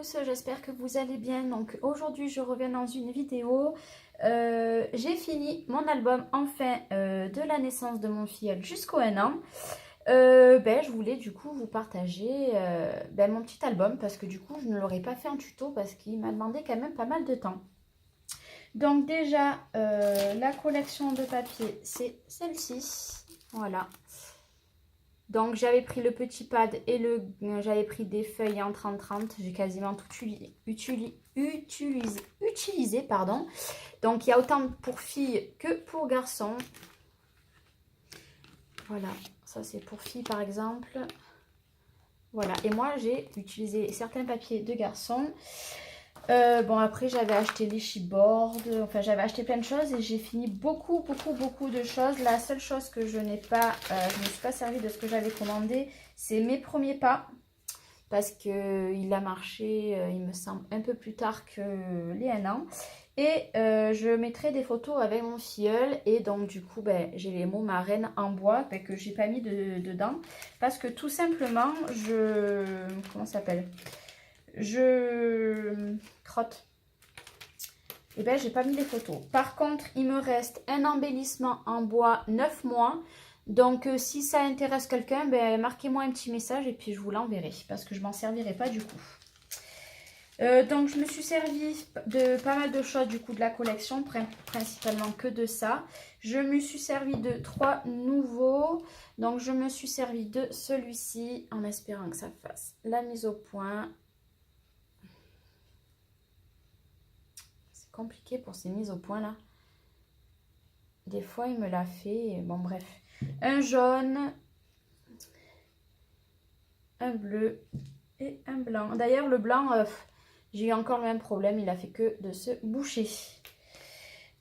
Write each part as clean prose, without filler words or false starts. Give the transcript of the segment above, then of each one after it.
tous, j'espère que vous allez bien. Donc aujourd'hui je reviens dans une vidéo. J'ai fini mon album enfin de la naissance de mon filleul jusqu'au 1 an. Je voulais du coup vous partager mon petit album parce que du coup je ne l'aurais pas fait en tuto parce qu'il m'a demandé quand même pas mal de temps. Donc déjà la collection de papier c'est celle-ci, voilà. Donc j'avais pris le petit pad et j'avais pris des feuilles en 30-30. J'ai quasiment tout utilisé, pardon. Donc il y a autant pour filles que pour garçons. Voilà, ça c'est pour filles par exemple. Voilà, et moi j'ai utilisé certains papiers de garçons. Après j'avais acheté les chipboards, enfin j'avais acheté plein de choses et j'ai fini beaucoup de choses. La seule chose que je n'ai pas, je ne me suis pas servi de ce que j'avais commandé, c'est mes premiers pas. Parce qu'il a marché, il me semble, un peu plus tard que les 1 an. Et je mettrai des photos avec mon filleul. Et donc du coup, j'ai les mots marraine en bois que j'ai pas mis dedans. Parce que tout simplement, comment ça s'appelle? Je crotte. Et j'ai pas mis les photos. Par contre, il me reste un embellissement en bois 9 mois. Donc, si ça intéresse quelqu'un, marquez-moi un petit message et puis je vous l'enverrai. Parce que je m'en servirai pas du coup. Donc, je me suis servi de pas mal de choses du coup de la collection. Principalement que de ça. Je me suis servi de 3 nouveaux. Donc, je me suis servi de celui-ci en espérant que ça fasse la mise au point. Compliqué pour ces mises au point là. Des fois il me l'a fait. Bon bref. Un jaune, un bleu et un blanc. D'ailleurs le blanc, j'ai eu encore le même problème. Il a fait que de se boucher.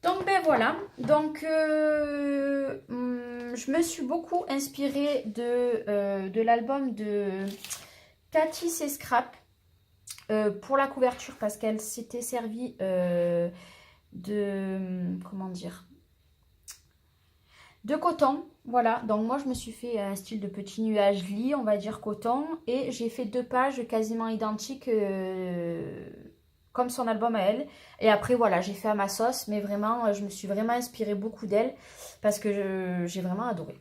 Donc voilà. Donc je me suis beaucoup inspirée de l'album de Cathy C. Scrap. Pour la couverture parce qu'elle s'était servie comment dire, de coton, voilà. Donc moi je me suis fait un style de petit nuage lit, on va dire coton, et j'ai fait 2 pages quasiment identiques comme son album à elle. Et après voilà, j'ai fait à ma sauce, mais vraiment je me suis vraiment inspirée beaucoup d'elle parce que j'ai vraiment adoré.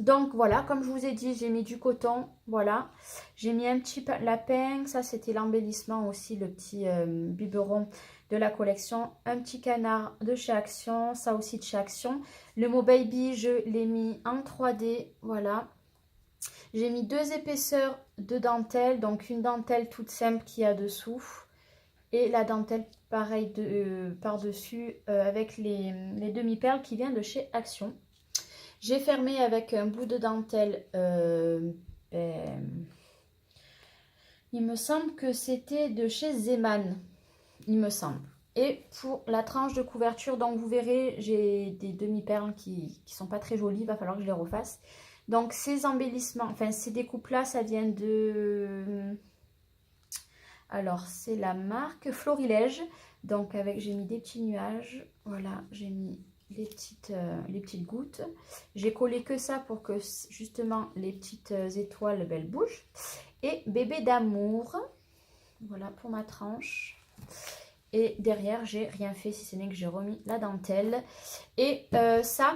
Donc voilà, comme je vous ai dit, j'ai mis du coton, voilà. J'ai mis un petit lapin, ça c'était l'embellissement aussi, le petit biberon de la collection. Un petit canard de chez Action, ça aussi de chez Action. Le mot baby, je l'ai mis en 3D, voilà. J'ai mis 2 épaisseurs de dentelle, donc une dentelle toute simple qui a dessous. Et la dentelle pareil par-dessus avec les demi-perles qui viennent de chez Action. J'ai fermé avec un bout de dentelle, il me semble que c'était de chez Zeman, il me semble. Et pour la tranche de couverture, donc vous verrez, j'ai des demi-perles qui sont pas très jolies, il va falloir que je les refasse. Donc ces embellissements, enfin ces découpes-là, ça vient de... Alors c'est la marque Florilège, donc j'ai mis des petits nuages, voilà, j'ai mis les petites gouttes. J'ai collé que ça pour que justement les petites étoiles elles bougent. Et bébé d'amour, voilà pour ma tranche. Et derrière j'ai rien fait si ce n'est que j'ai remis la dentelle. Et ça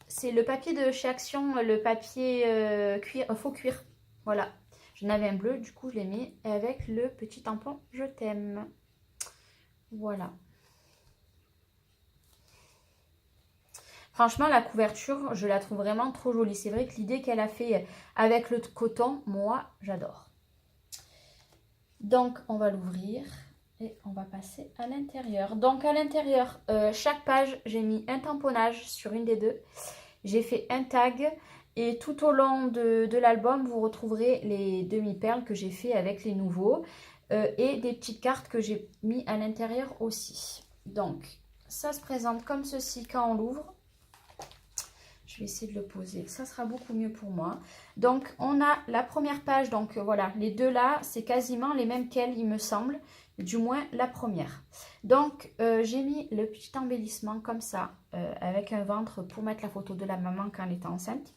c'est le papier de chez Action, le papier cuir, faux cuir, voilà. J'en avais un bleu, du coup je l'ai mis avec le petit tampon je t'aime, voilà. Franchement, la couverture, je la trouve vraiment trop jolie. C'est vrai que l'idée qu'elle a fait avec le coton, moi, j'adore. Donc, on va l'ouvrir et on va passer à l'intérieur. Donc, à l'intérieur, chaque page, j'ai mis un tamponnage sur une des deux. J'ai fait un tag et tout au long de l'album, vous retrouverez les demi-perles que j'ai fait avec les nouveaux et des petites cartes que j'ai mis à l'intérieur aussi. Donc, ça se présente comme ceci quand on l'ouvre. Je vais essayer de le poser, ça sera beaucoup mieux pour moi. Donc, on a la première page, donc voilà, les deux là, c'est quasiment les mêmes qu'elle, il me semble, du moins la première. Donc, j'ai mis le petit embellissement comme ça, avec un ventre pour mettre la photo de la maman quand elle était enceinte.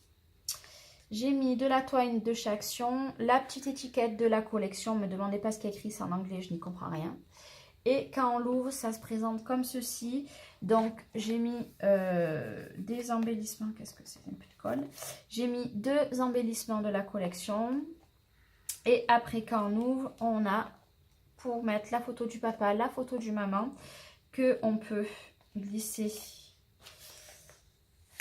J'ai mis de la toile de chez Action, la petite étiquette de la collection. Ne me demandez pas ce qu'il y a écrit, c'est en anglais, je n'y comprends rien. Et quand on l'ouvre, ça se présente comme ceci. Donc, j'ai mis des embellissements. Qu'est-ce que c'est? Un peu de colle. J'ai mis 2 embellissements de la collection. Et après, quand on ouvre, on a pour mettre la photo du papa, la photo du maman, que on peut glisser.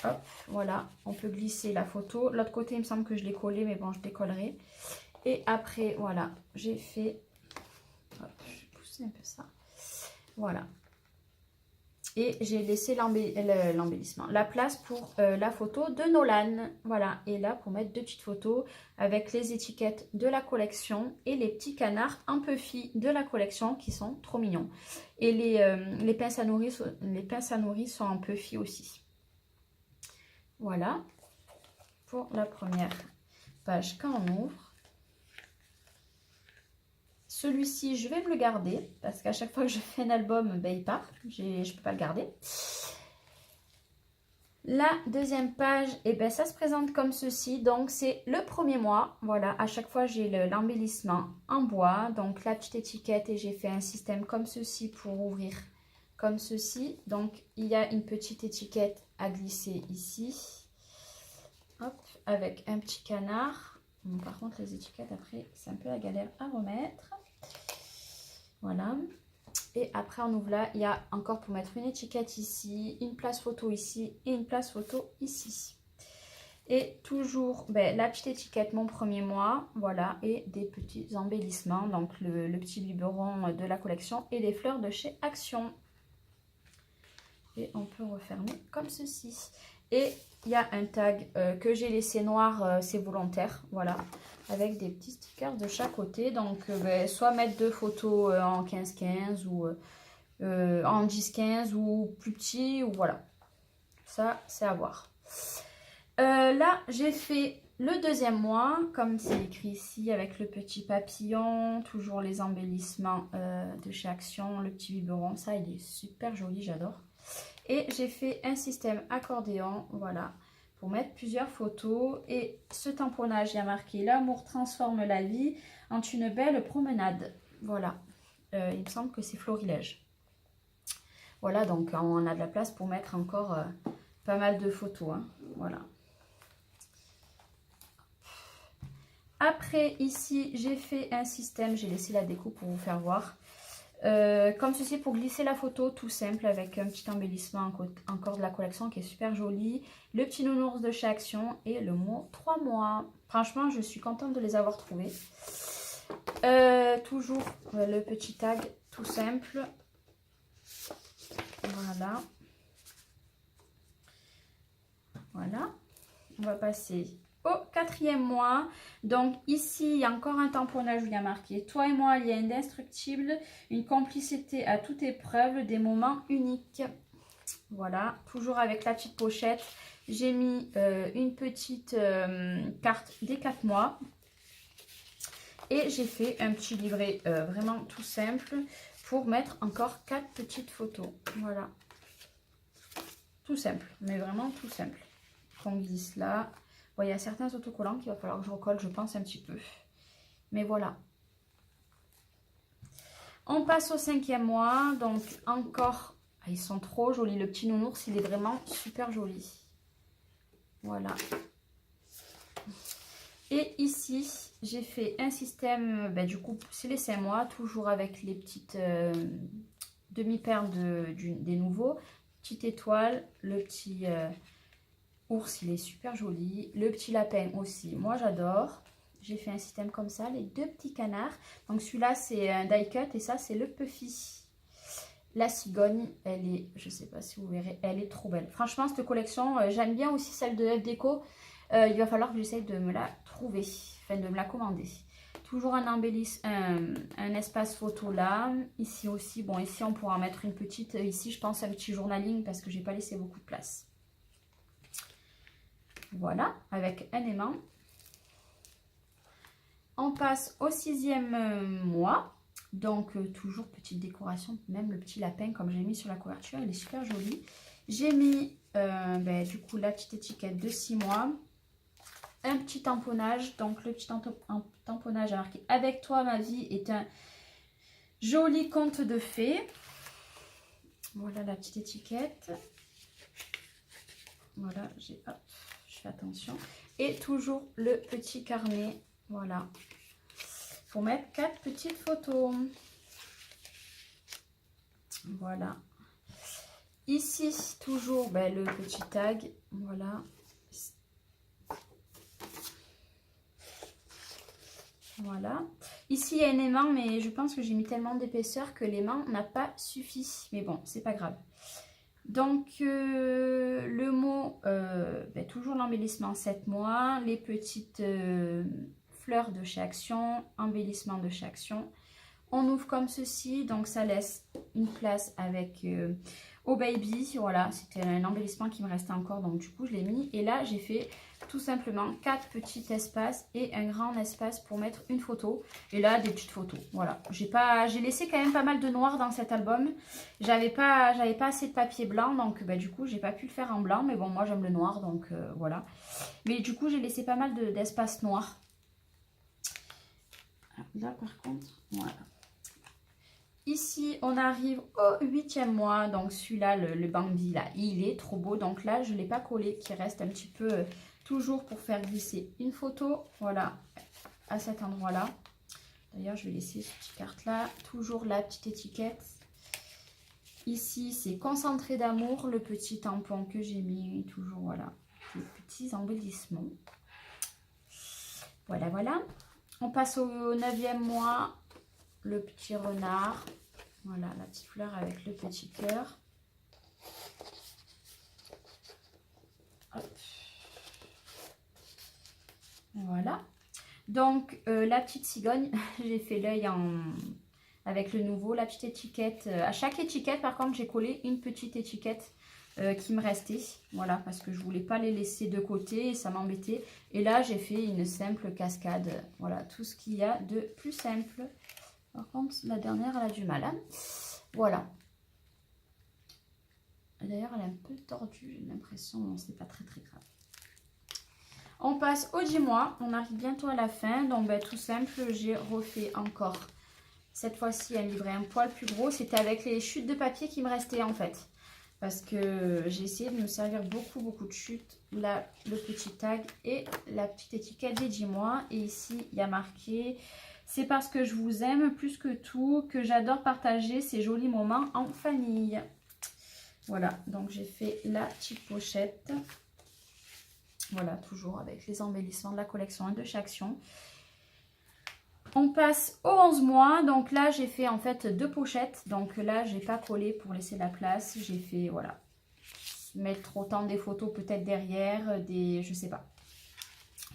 Hop, voilà, on peut glisser la photo. L'autre côté, il me semble que je l'ai collé, mais bon, je décollerai. Et après, voilà, j'ai fait... Hop, je vais pousser un peu ça. Voilà. Et j'ai laissé l'embellissement, la place pour la photo de Nolan. Voilà, et là, pour mettre 2 petites photos avec les étiquettes de la collection et les petits canards un peu filles de la collection qui sont trop mignons. Et les pinces à nourrir sont un peu filles aussi. Voilà, pour la première page quand on ouvre. Celui-ci, je vais me le garder parce qu'à chaque fois que je fais un album, ben, il part. Je ne peux pas le garder. La deuxième page, et ben, ça se présente comme ceci. Donc, c'est le premier mois. Voilà, à chaque fois, j'ai l'embellissement en bois. Donc, la petite étiquette et j'ai fait un système comme ceci pour ouvrir comme ceci. Donc, il y a une petite étiquette à glisser ici. Hop, avec un petit canard. Bon, par contre, les étiquettes, après, c'est un peu la galère à remettre. Voilà. Et après, on ouvre là. Il y a encore pour mettre une étiquette ici, une place photo ici et une place photo ici. Et toujours ben, la petite étiquette, mon premier mois. Voilà. Et des petits embellissements. Donc, le petit biberon de la collection et des fleurs de chez Action. Et on peut refermer comme ceci. Et il y a un tag que j'ai laissé noir, c'est volontaire, voilà, avec des petits stickers de chaque côté. Donc, ben, soit mettre 2 photos en 15-15 ou en 10-15 ou plus petit, ou voilà. Ça, c'est à voir. Là, j'ai fait le deuxième mois, comme c'est écrit ici, avec le petit papillon, toujours les embellissements de chez Action, le petit biberon. Ça, il est super joli, j'adore. Et j'ai fait un système accordéon, voilà, pour mettre plusieurs photos. Et ce tamponnage, il y a marqué « L'amour transforme la vie en une belle promenade ». Voilà, il me semble que c'est Florilège. Voilà, donc on a de la place pour mettre encore pas mal de photos, hein. Voilà. Après, ici, j'ai fait un système, j'ai laissé la déco pour vous faire voir. Comme ceci pour glisser la photo, tout simple, avec un petit embellissement encore de la collection qui est super joli. Le petit nounours de chez Action et le mot 3 mois. Franchement, je suis contente de les avoir trouvés. Toujours le petit tag tout simple. Voilà. Voilà. On va passer au 4e mois. Donc ici, il y a encore un tamponnage où il y a marqué « Toi et moi, lien indestructible, une complicité à toute épreuve, des moments uniques ». Voilà, toujours avec la petite pochette. J'ai mis une petite carte des 4 mois. Et j'ai fait un petit livret vraiment tout simple pour mettre encore 4 petites photos. Voilà. Tout simple, mais vraiment tout simple. Qu'on glisse là. Bon, il y a certains autocollants qu'il va falloir que je recolle, je pense, un petit peu. Mais voilà. On passe au 5e mois. Donc, encore... Ah, ils sont trop jolis. Le petit nounours, il est vraiment super joli. Voilà. Et ici, j'ai fait un système... Ben, du coup, c'est les 5 mois. Toujours avec les petites demi-perles des nouveaux. Petite étoile. Le petit... ours, il est super joli. Le petit lapin aussi, moi j'adore. J'ai fait un système comme ça, les 2 petits canards. Donc celui-là, c'est un die cut et ça, c'est le Puffy. La cigogne, elle est, je sais pas si vous verrez, elle est trop belle. Franchement, cette collection, j'aime bien aussi celle de F Déco. Il va falloir que j'essaye de me la trouver, enfin de me la commander. Toujours un espace photo là. Ici aussi, bon, ici on pourra mettre une petite, ici je pense un petit journaling parce que j'ai pas laissé beaucoup de place. Voilà, avec un aimant. On passe au 6e mois. Donc, toujours petite décoration. Même le petit lapin, comme j'ai mis sur la couverture, il est super joli. J'ai mis, du coup, la petite étiquette de 6 mois. un petit tamponnage. Donc le petit tamponnage a marqué « Avec toi, ma vie est un joli conte de fées ». Voilà la petite étiquette. Voilà, je fais attention. Et toujours le petit carnet, voilà. Pour mettre 4 petites photos. Voilà. Ici, toujours le petit tag, voilà. Voilà. Ici, il y a un aimant, mais je pense que j'ai mis tellement d'épaisseur que l'aimant n'a pas suffi. Mais bon, c'est pas grave. Donc, le mot, toujours l'embellissement 7 mois, les petites fleurs de chez Action, embellissement de chez Action. On ouvre comme ceci, donc ça laisse une place avec au baby. Voilà, c'était un embellissement qui me restait encore, donc du coup je l'ai mis. Et là, j'ai fait tout simplement 4 petits espaces et un grand espace pour mettre une photo. Et là, des petites photos. Voilà, j'ai laissé quand même pas mal de noir dans cet album. J'avais pas assez de papier blanc, donc du coup, j'ai pas pu le faire en blanc. Mais bon, moi j'aime le noir, donc voilà. Mais du coup, j'ai laissé pas mal d'espace noir. Là, par contre, voilà. Ici, on arrive au 8e mois. Donc, celui-là, le Bambi, là, il est trop beau. Donc là, je ne l'ai pas collé, qui reste un petit peu toujours pour faire glisser une photo. Voilà, à cet endroit-là. D'ailleurs, je vais laisser cette petite carte-là. Toujours la petite étiquette. Ici, c'est concentré d'amour. Le petit tampon que j'ai mis. Toujours, voilà, les petits embellissements. Voilà, voilà. On passe au 9e mois. Le petit renard, voilà la petite fleur avec le petit cœur. Voilà. Donc la petite cigogne, j'ai fait l'œil avec le nouveau, la petite étiquette. À chaque étiquette, par contre, j'ai collé une petite étiquette qui me restait. Voilà, parce que je voulais pas les laisser de côté et ça m'embêtait. Et là, j'ai fait une simple cascade. Voilà, tout ce qu'il y a de plus simple. Par contre, la dernière, elle a du mal. Hein. Voilà. D'ailleurs, elle est un peu tordue, j'ai l'impression. C'est pas très très grave. On passe au 10 mois. On arrive bientôt à la fin. Donc, tout simple, j'ai refait encore. Cette fois-ci, un livret un poil plus gros. C'était avec les chutes de papier qui me restaient en fait. Parce que j'ai essayé de me servir beaucoup de chutes. Là, le petit tag et la petite étiquette des 10 mois. Et ici, il y a marqué... C'est parce que je vous aime plus que tout, que j'adore partager ces jolis moments en famille. Voilà, donc j'ai fait la petite pochette. Voilà, toujours avec les embellissements de la collection et de chez Action. On passe aux 11 mois. Donc là, j'ai fait en fait 2 pochettes. Donc là, j'ai pas collé pour laisser la place. J'ai fait, voilà, mettre autant des photos peut-être derrière, je sais pas.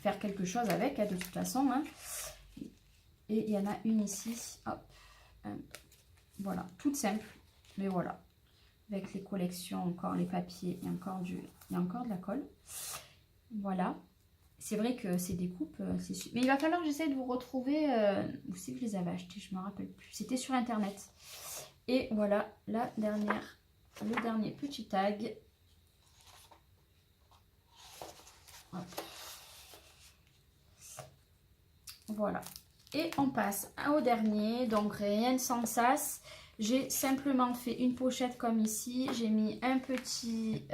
Faire quelque chose avec, de toute façon, hein. Et il y en a une ici, hop, voilà, toute simple, mais voilà, avec les collections, encore les papiers, il y a encore de la colle, voilà. C'est vrai que ces découpes, c'est super. Mais il va falloir que j'essaie de vous retrouver, où c'est que je les avais achetés, je ne me rappelle plus, c'était sur internet. Et voilà, le dernier petit tag. Hop. Voilà. Et on passe au dernier, donc rien de sans sas. J'ai simplement fait une pochette comme ici. J'ai mis un petit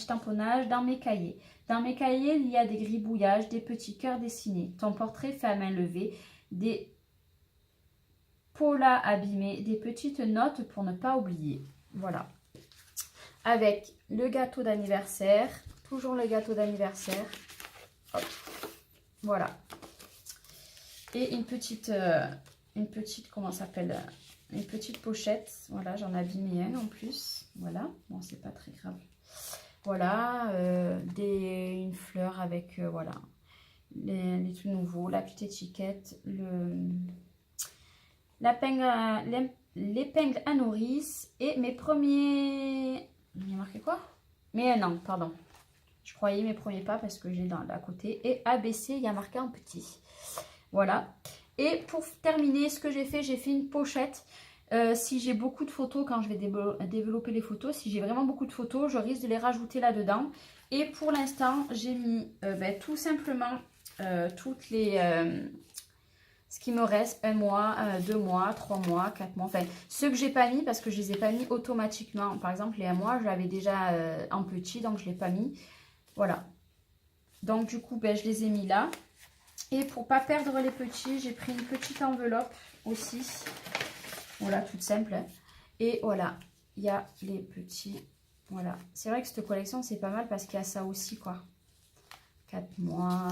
tamponnage dans mes cahiers. Dans mes cahiers, il y a des gribouillages, des petits cœurs dessinés, ton portrait fait à main levée, des polas abîmés, des petites notes pour ne pas oublier. Voilà. Avec le gâteau d'anniversaire, toujours le gâteau d'anniversaire. Voilà. Et une petite, comment ça s'appelle, une petite pochette. Voilà, j'en ai abîmé un en plus. Voilà, bon, c'est pas très grave. Voilà, une fleur avec, voilà, les tout nouveaux, la petite étiquette, l'épingle à nourrice et mes premiers... Il y a marqué quoi? Non, pardon. Je croyais mes premiers pas parce que j'ai dans à côté. Et ABC, il y a marqué en petit. Voilà. Et pour terminer, ce que j'ai fait une pochette. Si j'ai beaucoup de photos, quand je vais développer les photos, si j'ai vraiment beaucoup de photos, je risque de les rajouter là-dedans. Et pour l'instant, j'ai mis tout simplement toutes les... ce qui me reste, 1 mois, 2 mois, 3 mois, 4 mois. Enfin, ceux que j'ai pas mis parce que je les ai pas mis automatiquement. Par exemple, les 1 mois, je l'avais déjà en petit, donc je ne l'ai pas mis. Voilà. Donc du coup, je les ai mis là. Et pour pas perdre les petits, j'ai pris une petite enveloppe aussi. Voilà, toute simple. Et voilà, il y a les petits. Voilà. C'est vrai que cette collection, c'est pas mal parce qu'il y a ça aussi, quoi. 4 mois,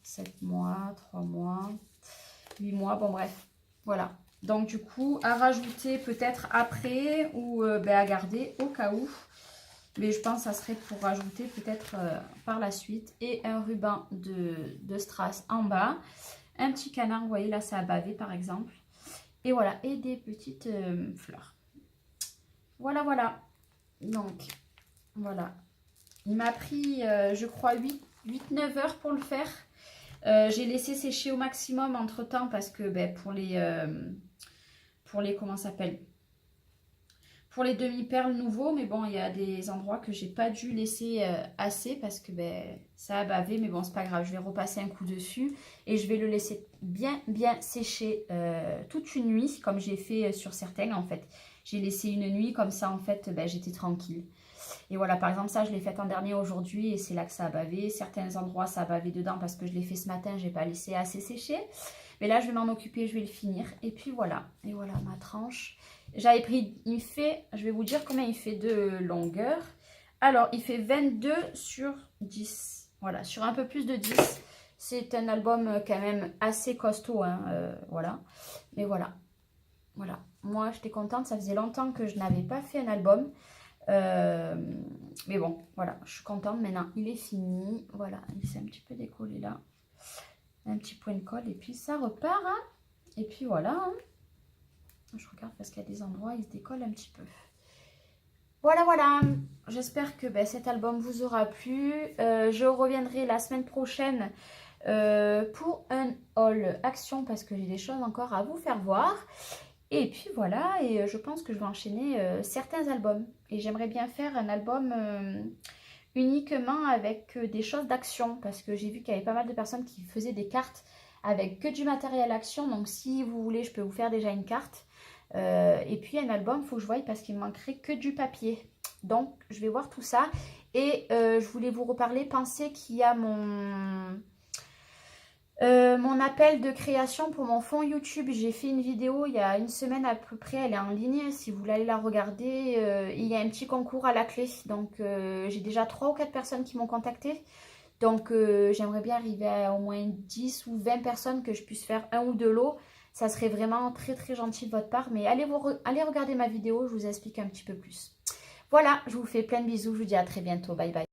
7 mois, 3 mois, 8 mois. Bon, bref. Voilà. Donc, du coup, à rajouter peut-être après ou à garder au cas où. Mais je pense que ça serait pour rajouter peut-être par la suite. Et un ruban de strass en bas. Un petit canard, vous voyez, là, ça a bavé, par exemple. Et voilà, et des petites fleurs. Voilà, voilà. Donc, voilà. Il m'a pris, je crois, 8-9 heures pour le faire. J'ai laissé sécher au maximum entre-temps parce que pour les comment ça s'appelle, pour les demi-perles nouveaux, mais bon, il y a des endroits que j'ai pas dû laisser assez parce que ça a bavé, mais bon, c'est pas grave, je vais repasser un coup dessus et je vais le laisser bien sécher toute une nuit, comme j'ai fait sur certains en fait. J'ai laissé une nuit, comme ça en fait, j'étais tranquille. Et voilà, par exemple, ça, je l'ai fait en dernier aujourd'hui et c'est là que ça a bavé. Certains endroits, ça a bavé dedans parce que je l'ai fait ce matin, j'ai pas laissé assez sécher. Mais là, je vais m'en occuper, je vais le finir. Et puis voilà. Et voilà ma tranche. J'avais pris, il fait, je vais vous dire combien il fait de longueur. Alors, il fait 22 sur 10. Voilà, sur un peu plus de 10. C'est un album quand même assez costaud, hein, voilà. Mais voilà. Voilà. Moi, j'étais contente. Ça faisait longtemps que je n'avais pas fait un album. Mais bon, voilà. Je suis contente. Maintenant, il est fini. Voilà. Il s'est un petit peu décollé là. Un petit point de colle et puis ça repart. Hein. Et puis voilà. Hein. Je regarde parce qu'il y a des endroits où il se décolle un petit peu. Voilà, voilà. J'espère que cet album vous aura plu. Je reviendrai la semaine prochaine pour un haul action parce que j'ai des choses encore à vous faire voir. Et puis voilà, et je pense que je vais enchaîner certains albums. Et j'aimerais bien faire un album uniquement avec des choses d'action. Parce que j'ai vu qu'il y avait pas mal de personnes qui faisaient des cartes avec que du matériel action. Donc si vous voulez, je peux vous faire déjà une carte. Et puis un album, il faut que je voie parce qu'il me manquerait que du papier. Donc je vais voir tout ça. Et je voulais vous reparler, pensez qu'il y a mon appel de création pour mon fonds YouTube. J'ai fait une vidéo il y a une semaine à peu près, elle est en ligne si vous voulez aller la regarder. Il y a un petit concours à la clé, donc j'ai déjà 3 ou 4 personnes qui m'ont contacté. Donc j'aimerais bien arriver à au moins 10 ou 20 personnes que je puisse faire un ou deux lots. Ça serait vraiment très très gentil de votre part, mais allez regarder ma vidéo, je vous explique un petit peu plus. Voilà, je vous fais plein de bisous, je vous dis à très bientôt, bye bye.